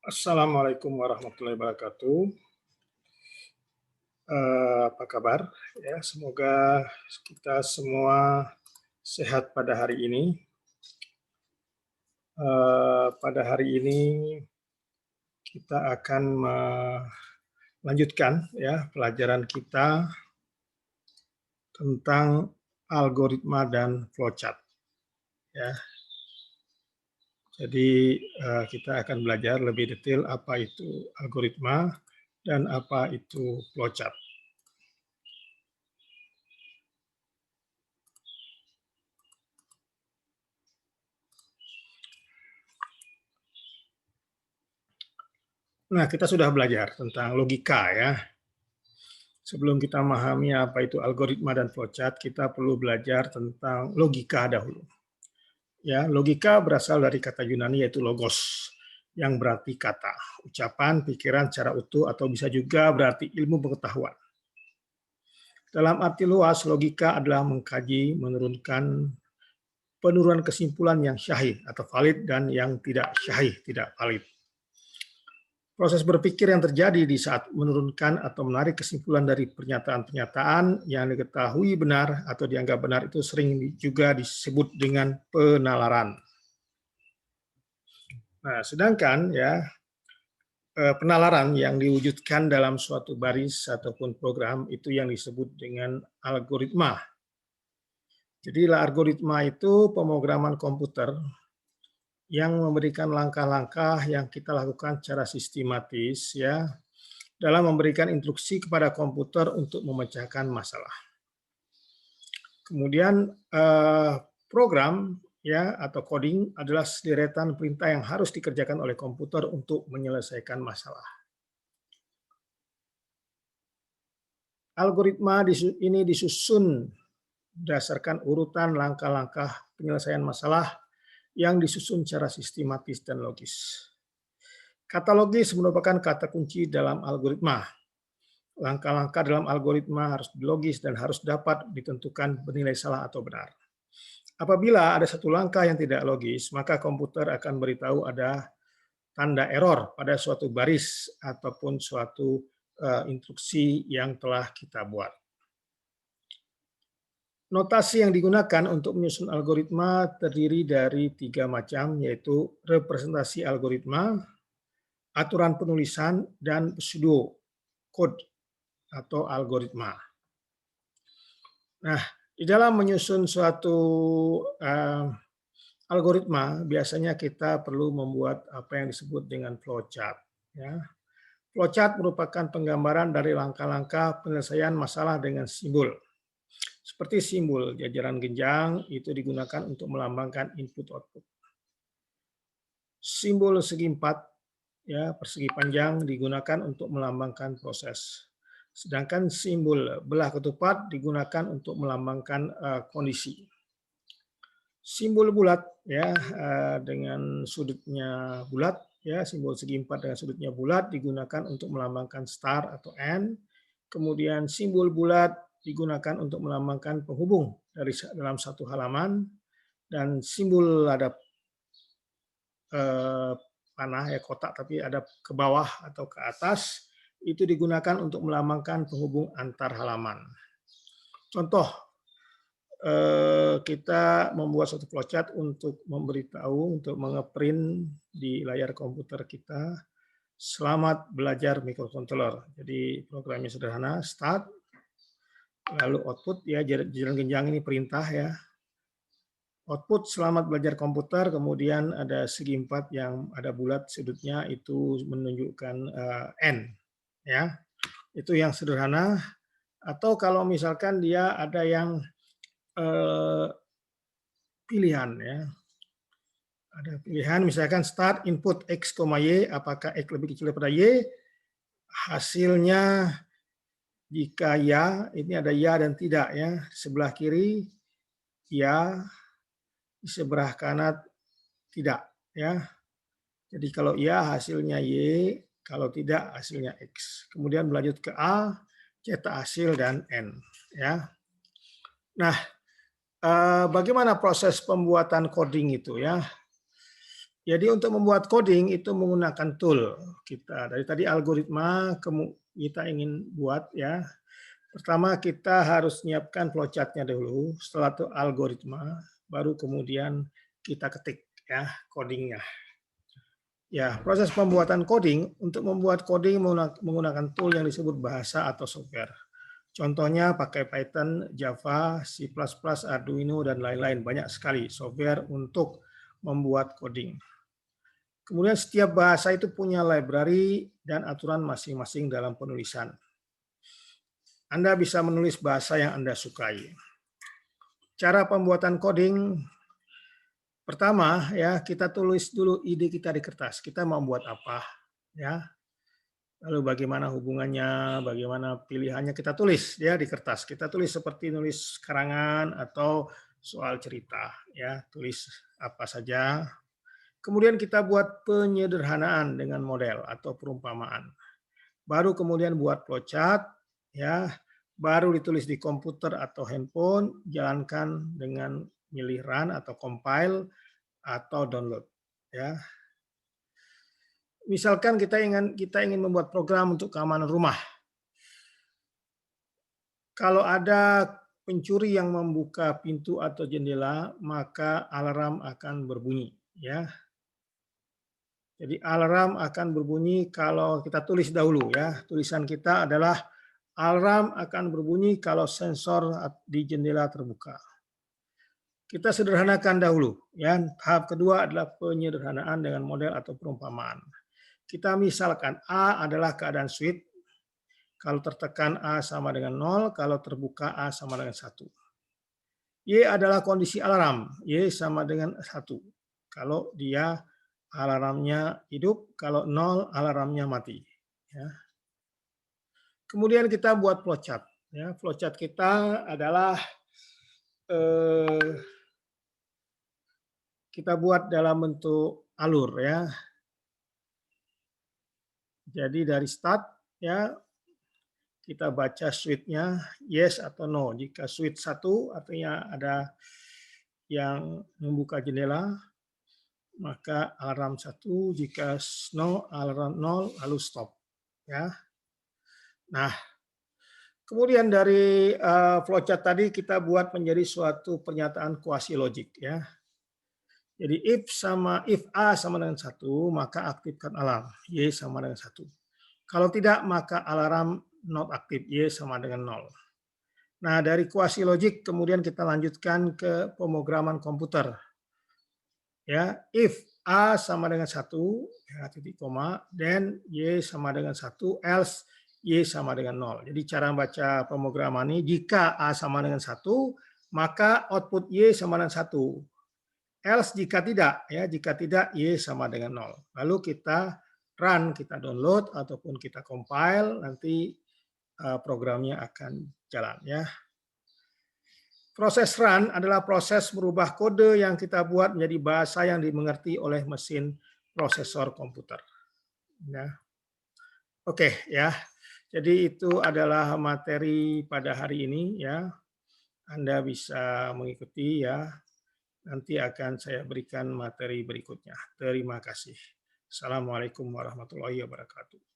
Assalamualaikum warahmatullahi wabarakatuh. Apa kabar? Ya, semoga kita semua sehat pada hari ini. Pada hari ini kita akan melanjutkan ya pelajaran kita tentang algoritma dan flowchart. Ya, jadi kita akan belajar lebih detail apa itu algoritma dan apa itu flowchart. Nah, kita sudah belajar tentang logika ya. Sebelum kita memahami apa itu algoritma dan flowchart, kita perlu belajar tentang logika dahulu. Ya, logika berasal dari kata Yunani yaitu logos, yang berarti kata, ucapan, pikiran secara utuh, atau bisa juga berarti ilmu pengetahuan. Dalam arti luas, logika adalah mengkaji, menurunkan penurunan kesimpulan yang syahih atau valid dan yang tidak syahih, tidak valid. Proses berpikir yang terjadi di saat menurunkan atau menarik kesimpulan dari pernyataan-pernyataan yang diketahui benar atau dianggap benar itu sering juga disebut dengan penalaran. Nah, sedangkan ya penalaran yang diwujudkan dalam suatu baris ataupun program itu yang disebut dengan algoritma. Jadi algoritma itu pemrograman komputer yang memberikan langkah-langkah yang kita lakukan secara sistematis ya dalam memberikan instruksi kepada komputer untuk memecahkan masalah. Kemudian program ya atau coding adalah sederetan perintah yang harus dikerjakan oleh komputer untuk menyelesaikan masalah. Algoritma ini disusun berdasarkan urutan langkah-langkah penyelesaian masalah yang disusun secara sistematis dan logis. Kata logis merupakan kata kunci dalam algoritma. Langkah-langkah dalam algoritma harus logis dan harus dapat ditentukan bernilai salah atau benar. Apabila ada satu langkah yang tidak logis, maka komputer akan beritahu ada tanda error pada suatu baris ataupun suatu instruksi yang telah kita buat. Notasi yang digunakan untuk menyusun algoritma terdiri dari 3 macam, yaitu representasi algoritma, aturan penulisan, dan pseudo code atau algoritma. Nah, di dalam menyusun suatu algoritma, biasanya kita perlu membuat apa yang disebut dengan flowchart. Ya. Flowchart merupakan penggambaran dari langkah-langkah penyelesaian masalah dengan simbol. Seperti simbol jajaran genjang itu digunakan untuk melambangkan input-output. Simbol segi empat, ya, persegi panjang digunakan untuk melambangkan proses. Sedangkan simbol belah ketupat digunakan untuk melambangkan kondisi. Simbol bulat ya dengan sudutnya bulat ya, simbol segi empat dengan sudutnya bulat digunakan untuk melambangkan start atau end. Kemudian simbol bulat digunakan untuk melambangkan penghubung dari dalam satu halaman, dan simbol ada panah ya kotak tapi ada ke bawah atau ke atas itu digunakan untuk melambangkan penghubung antar halaman. Contoh, kita membuat suatu flowchart untuk memberitahu, untuk mengeprint di layar komputer kita, selamat belajar microcontroller. Jadi programnya sederhana, start, lalu output ya, jajaran genjang ini perintah ya. Output selamat belajar komputer, kemudian ada segi empat yang ada bulat sudutnya itu menunjukkan N ya. Itu yang sederhana. Atau kalau misalkan dia ada yang pilihan ya. Ada pilihan misalkan start input X, Y, apakah X lebih kecil daripada Y? Hasilnya jika ya, ini ada ya dan tidak ya. Sebelah kiri ya, di sebelah kanan tidak ya. Jadi kalau ya hasilnya Y, kalau tidak hasilnya X. Kemudian berlanjut ke A, cetak hasil dan N ya. Nah, bagaimana proses pembuatan coding itu ya? Jadi untuk membuat coding itu menggunakan tool kita. Dari tadi algoritma kita ingin buat ya. Pertama kita harus menyiapkan flowchart-nya dulu, setelah itu algoritma, baru kemudian kita ketik ya coding-nya. Ya, proses pembuatan coding, untuk membuat coding menggunakan tool yang disebut bahasa atau software. Contohnya pakai Python, Java, C++, Arduino, dan lain-lain. Banyak sekali software untuk membuat coding. Kemudian setiap bahasa itu punya library dan aturan masing-masing dalam penulisan. Anda bisa menulis bahasa yang Anda sukai. Cara pembuatan coding, pertama ya kita tulis dulu ide kita di kertas. Kita mau buat apa, ya. Lalu bagaimana hubungannya, bagaimana pilihannya kita tulis ya di kertas. Kita tulis seperti nulis karangan atau soal cerita, ya. Tulis apa saja. Kemudian kita buat penyederhanaan dengan model atau perumpamaan. Baru kemudian buat flowchart, ya. Baru ditulis di komputer atau handphone, jalankan dengan milih run atau compile atau download, ya. Misalkan kita ingin membuat program untuk keamanan rumah. Kalau ada pencuri yang membuka pintu atau jendela, maka alarm akan berbunyi, ya. Jadi alarm akan berbunyi kalau kita tulis dahulu ya. Tulisan kita adalah alarm akan berbunyi kalau sensor di jendela terbuka. Kita sederhanakan dahulu ya. Tahap kedua adalah penyederhanaan dengan model atau perumpamaan. Kita misalkan A adalah keadaan switch. Kalau tertekan A sama dengan 0, kalau terbuka A sama dengan 1. Y adalah kondisi alarm. Y sama dengan 1. Kalau dia alarmnya hidup, kalau 0 alarmnya mati. Ya. Kemudian kita buat flowchart. Ya, flowchart kita adalah kita buat dalam bentuk alur ya. Jadi dari start ya kita baca switch-nya yes atau no. Jika switch 1 artinya ada yang membuka jendela, maka alarm 1, jika no alarm 0 lalu stop ya. Nah, kemudian dari flowchart tadi kita buat menjadi suatu pernyataan kuasi logik ya. Jadi if A sama dengan 1, maka aktifkan alarm Y sama dengan 1. Kalau tidak maka alarm not aktif Y sama dengan 0. Nah, dari kuasi logik kemudian kita lanjutkan ke pemrograman komputer. Ya, if A sama dengan 1, ya, titik koma, then Y sama dengan 1, else Y sama dengan 0. Jadi cara membaca pemrograman ini, jika A sama dengan 1, maka output Y sama dengan 1. Else jika tidak, ya jika tidak Y sama dengan 0. Lalu kita run, kita download, ataupun kita compile, nanti programnya akan jalan. Ya. Proses run adalah proses merubah kode yang kita buat menjadi bahasa yang dimengerti oleh mesin prosesor komputer. Ya. Oke ya, jadi itu adalah materi pada hari ini ya. Anda bisa mengikuti ya. Nanti akan saya berikan materi berikutnya. Terima kasih. Assalamualaikum warahmatullahi wabarakatuh.